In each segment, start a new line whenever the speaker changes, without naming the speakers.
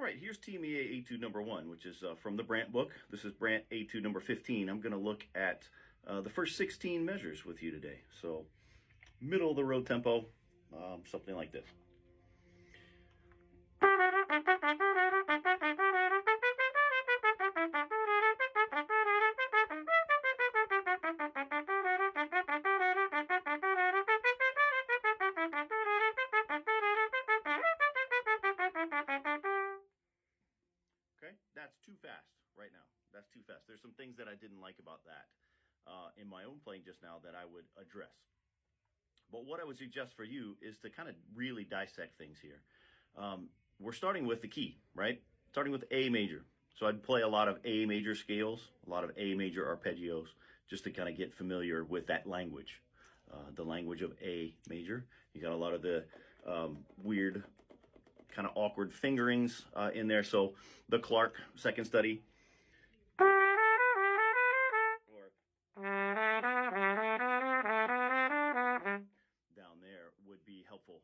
right, here's TMEA Etude number 1, which is from the Brandt book. This is Brandt Etude number 15. I'm going to look at the first 16 measures with you today. So middle of the road tempo, something like this. Okay, that's too fast right now. That's too fast. There's some things that I didn't like about that in my own playing just now that I would address. But what I would suggest for you is to kind of really dissect things here. We're starting with the key, right? Starting with A major. So I'd play a lot of A major scales, a lot of A major arpeggios, just to kind of get familiar with that language, the language of A major. You got a lot of the weird, kind of awkward fingerings in there. So the Clark second study. Down there would be helpful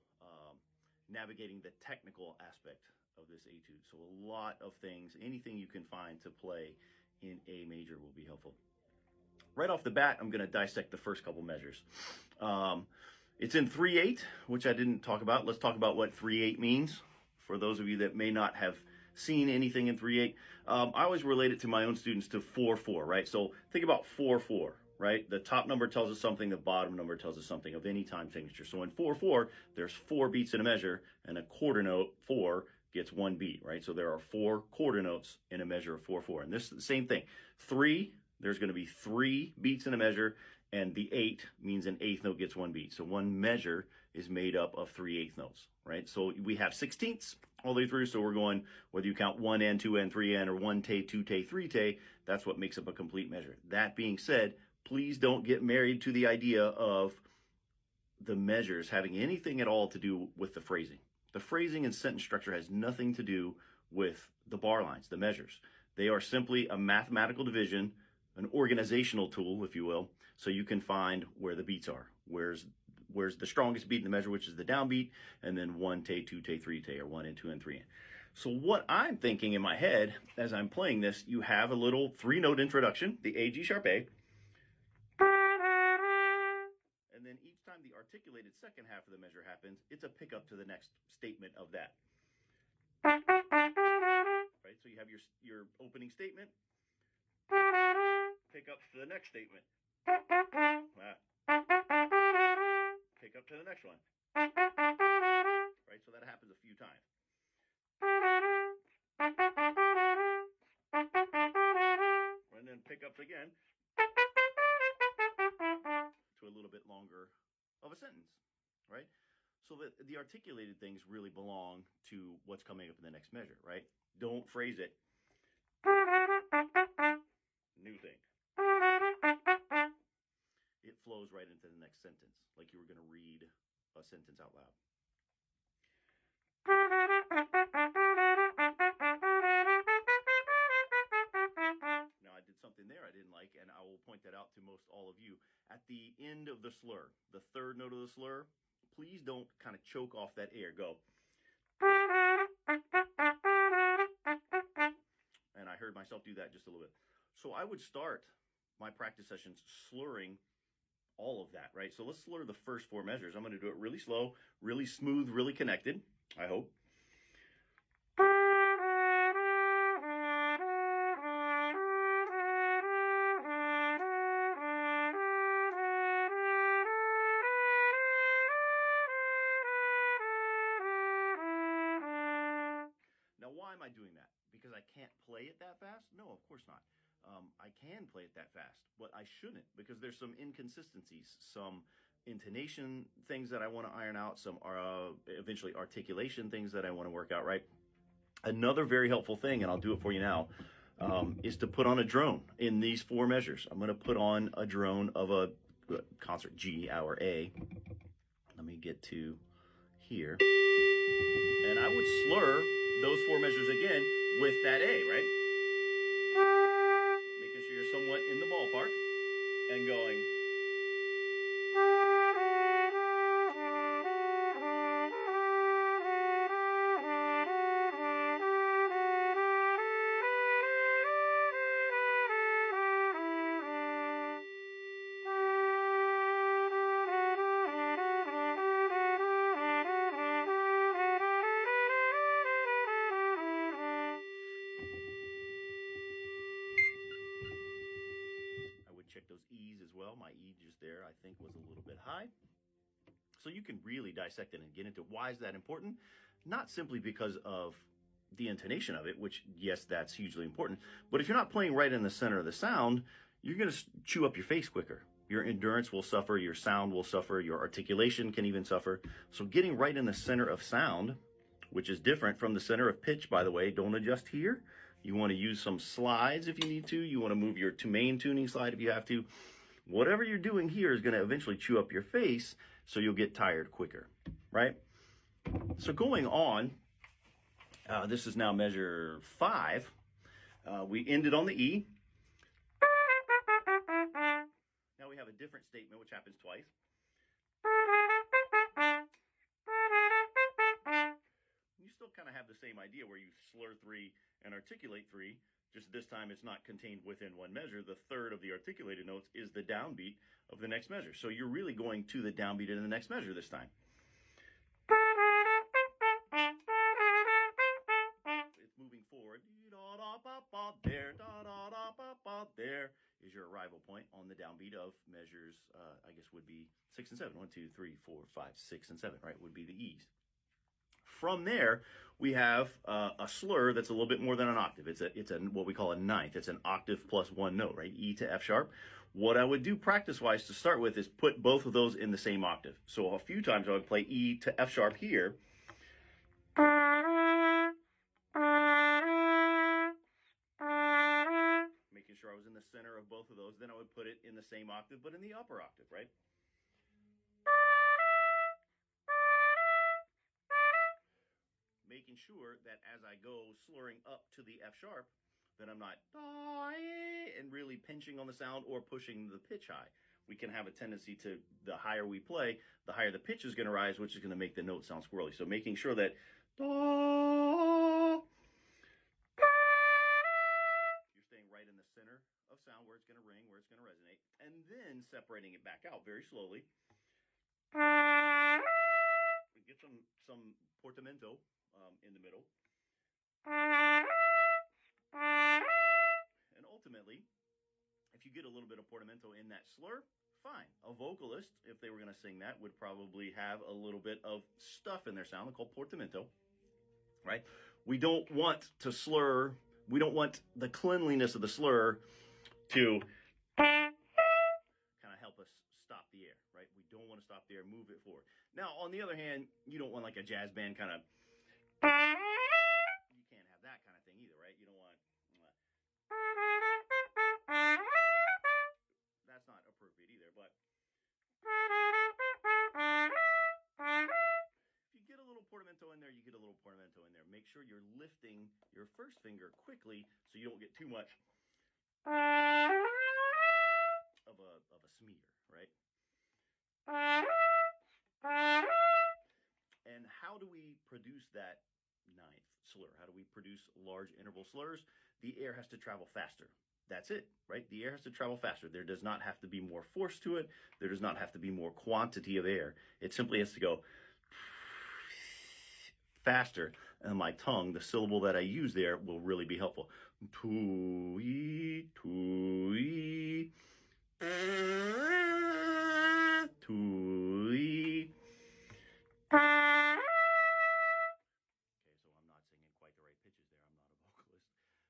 navigating the technical aspect of this etude. So a lot of things, anything you can find to play in A major will be helpful. Right off the bat, I'm going to dissect the first couple measures. It's in 3/8, which I didn't talk about. Let's talk about what 3/8 means. For those of you that may not have seen anything in 3/8, I always relate it to my own students to 4/4, right? So think about 4/4, right? The top number tells us something, the bottom number tells us something of any time signature. So in 4/4, there's 4 beats in a measure, and a quarter note 4 gets 1 beat, right? So there are 4 quarter notes in a measure of 4/4. And this is the same thing. 3, there's going to be 3 beats in a measure, and the 8 means an eighth note gets 1 beat. So one measure is made up of 3/8 notes, right? So we have 16ths all the way through. So we're going, whether you count 1N, 2N, 3N, or 1 te, 2 te, 3 te, that's what makes up a complete measure. That being said, please don't get married to the idea of the measures having anything at all to do with the phrasing. The phrasing and sentence structure has nothing to do with the bar lines, the measures. They are simply a mathematical division, an organizational tool, if you will, so you can find where the beats are. Where's the strongest beat in the measure, which is the downbeat, and then 1 te, 2 te, 3 te, or 1N, 2N, 3N. So what I'm thinking in my head as I'm playing this, you have a little 3-note introduction, the A, G sharp A. And then each time the articulated second half of the measure happens, it's a pickup to the next statement of that. Right, so you have your opening statement, pick up to the next statement. Pick up to the next one. Right, so that happens a few times. And then pick up again to a little bit longer of a sentence, right? So that the articulated things really belong to what's coming up in the next measure, right? Don't phrase it. New thing. It flows right into the next sentence, like you were going to read a sentence out loud. Now, I did something there I didn't like, and I will point that out to most all of you. At the end of the slur, the third note of the slur, please don't kind of choke off that air. Go. And I heard myself do that just a little bit. So I would start my practice sessions slurring all of that, right? So let's slur the first 4 measures. I'm going to do it really slow, really smooth, really connected, I hope. Now, why am I doing that? Because I can't play it that fast? No, of course not. I can play it that fast, but I shouldn't, because there's some inconsistencies, some intonation things that I want to iron out, some eventually articulation things that I want to work out, right? Another very helpful thing, and I'll do it for you now, is to put on a drone in these 4 measures. I'm going to put on a drone of a concert G, our A. Let me get to here. And I would slur those 4 measures again with that A, right? Making sure you're somewhat in the ballpark and going. as well. My E just there, I think, was a little bit high. So you can really dissect it and get into why is that important? Not simply because of the intonation of it, which, yes, that's hugely important. But if you're not playing right in the center of the sound, you're going to chew up your face quicker. Your endurance will suffer, your sound will suffer, your articulation can even suffer. So getting right in the center of sound, which is different from the center of pitch, by the way, don't adjust here. You want to use some slides if you need to. You want to move your main tuning slide if you have to. Whatever you're doing here is going to eventually chew up your face, so you'll get tired quicker, right? So going on, this is now measure 5. We ended on the E. Now we have a different statement, which happens twice. You still kind of have the same idea where you slur 3 and articulate 3, just this time it's not contained within one measure. The third of the articulated notes is the downbeat of the next measure. So you're really going to the downbeat in the next measure this time. It's moving forward. There is your arrival point on the downbeat of measures, I guess would be 6 and 7. 1, 2, 3, 4, 5, 6, and 7, right? Would be the E's. From there, we have a slur that's a little bit more than an octave. It's a what we call a ninth. It's an octave plus one note, right? E to F sharp. What I would do practice-wise to start with is put both of those in the same octave. So a few times I would play E to F sharp here. Making sure I was in the center of both of those. Then I would put it in the same octave, but in the upper octave, right? Making sure that as I go slurring up to the F sharp, that I'm not and really pinching on the sound or pushing the pitch high. We can have a tendency to, the higher we play, the higher the pitch is going to rise, which is going to make the note sound squirrely. So making sure that you're staying right in the center of sound where it's going to ring, where it's going to resonate, and then separating it back out very slowly. We get some portamento in the middle. And ultimately, if you get a little bit of portamento in that slur, fine. A vocalist, if they were going to sing that, would probably have a little bit of stuff in their sound called portamento, right? We don't want to slur. We don't want the cleanliness of the slur to kind of help us stop the air, right? We don't want to stop the air, move it forward. Now, on the other hand, you don't want like a jazz band kind of, you can't have that kind of thing either, right? You don't want, that's not appropriate either, but if you get a little portamento in there, you get a little portamento in there. Make sure you're lifting your first finger quickly so you don't get too much of a smear, right? And how do we produce that ninth slur? How do we produce large interval slurs? The air has to travel faster. That's it, right? The air has to travel faster. There does not have to be more force to it. There does not have to be more quantity of air. It simply has to go faster. And my tongue, the syllable that I use there, will really be helpful. Tui, tui, tui. Okay, so I'm not singing quite the right pitches there. I'm not a vocalist.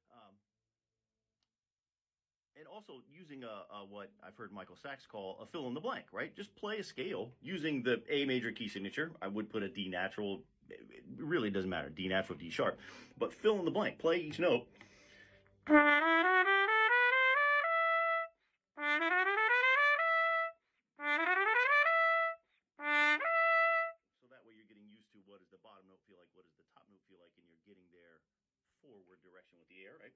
And also using what I've heard Michael Sachs call a fill in the blank, right? Just play a scale using the A major key signature. I would put a D natural. It really doesn't matter. D natural, D sharp. But fill in the blank. Play each note. So that way you're getting used to what does the bottom note feel like, what does the top note feel like, and you're getting their forward direction with the air, right?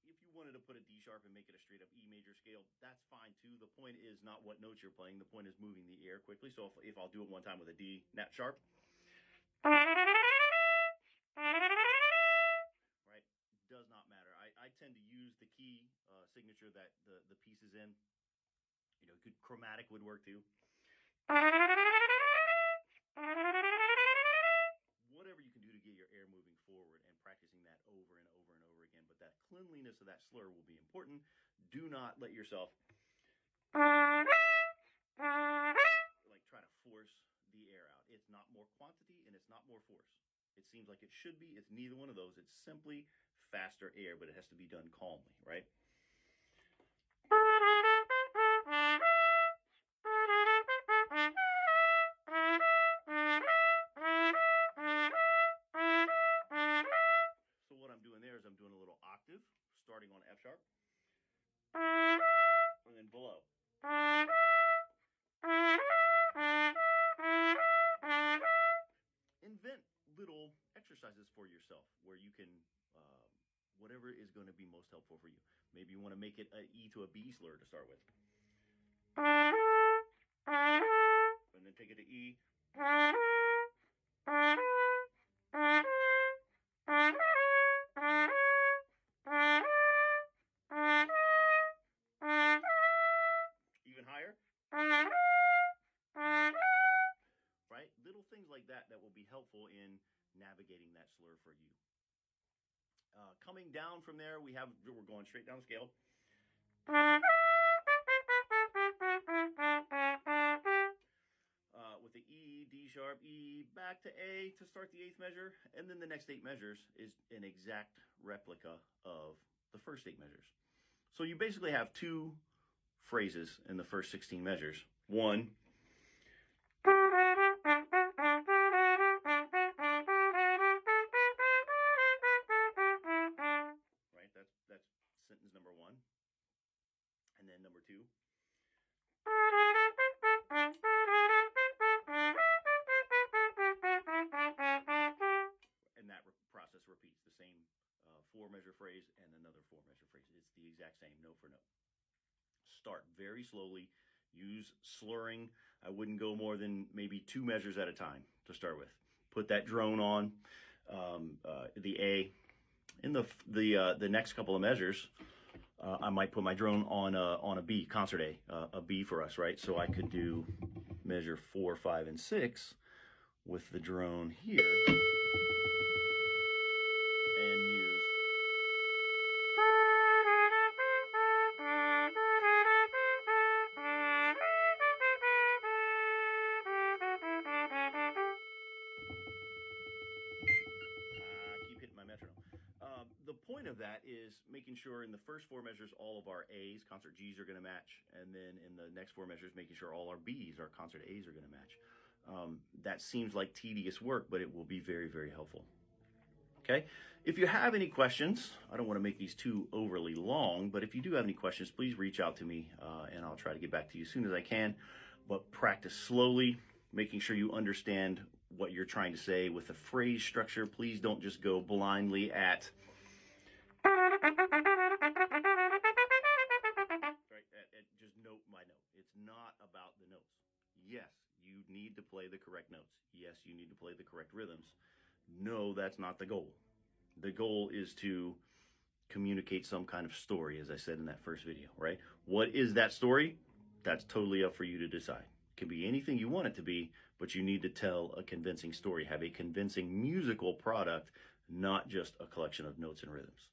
If you wanted to put a D sharp and make it a straight up E major scale, that's fine too. The point is not what notes you're playing. The point is moving the air quickly. So if I'll do it one time with a D nat sharp, right, does not matter. I tend to use the key signature that the piece is in. You know, good chromatic would work too. Whatever you can do to get your air moving forward and practicing that over and over and over again. But that cleanliness of that slur will be important. Do not let yourself like try to force the air out. It's not more quantity and it's not more force. It seems like it should be. It's neither one of those. It's simply faster air, but it has to be done calmly, right? So what I'm doing there is I'm doing a little octave, starting on F sharp, and then below. Invent little exercises for yourself where you can, whatever is going to be most helpful for you. Maybe you want to make it an E to a B slur to start with. And then take it to E. Even higher. Right? Little things like that that will be helpful in navigating that slur for you. Coming down from there, we're going straight down the scale. With the E, D sharp, E, back to A to start the 8th measure. And then the next 8 measures is an exact replica of the first 8 measures. So you basically have 2 phrases in the first 16 measures. One, right? That's sentence number 1. And then number 2. And that process repeats the same 4-measure phrase and another 4-measure phrase. It's the exact same, note for note. Start very slowly. Use slurring. I wouldn't go more than maybe 2 measures at a time to start with. Put that drone on the A. In the next couple of measures, I might put my drone on a B, concert a B for us, right? So I could do measure 4, 5, and 6 with the drone here and use keep hitting my metronome. The point of that is making sure in the first 4 measures all of our A's, concert G's, are going to match, and then in the next 4 measures making sure all our B's, our concert A's, are going to match. That seems like tedious work, but it will be very, very helpful. Okay, if you have any questions, I don't want to make these too overly long, but if you do have any questions, please reach out to me and I'll try to get back to you as soon as I can. But practice slowly, making sure you understand what you're trying to say with the phrase structure. Please don't just go blindly at just note by note. It's not about the notes. Yes, you need to play the correct notes. Yes, you need to play the correct rhythms. No, that's not the goal. The goal is to communicate some kind of story, as I said in that first video, right? What is that story? That's totally up for you to decide. It can be anything you want it to be, but you need to tell a convincing story, have a convincing musical product, not just a collection of notes and rhythms.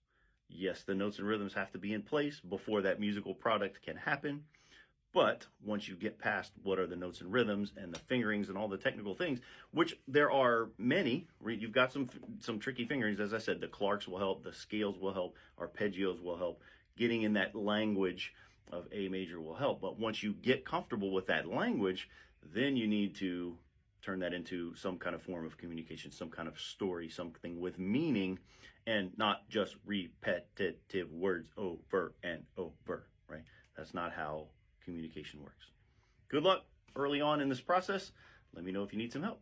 Yes, the notes and rhythms have to be in place before that musical product can happen. But once you get past what are the notes and rhythms and the fingerings and all the technical things, which there are many, you've got some tricky fingerings. As I said, the Clarks will help, the scales will help, arpeggios will help. Getting in that language of A major will help. But once you get comfortable with that language, then you need to turn that into some kind of form of communication, some kind of story, something with meaning, and not just repetitive words over and over, right? That's not how communication works. Good luck early on in this process. Let me know if you need some help.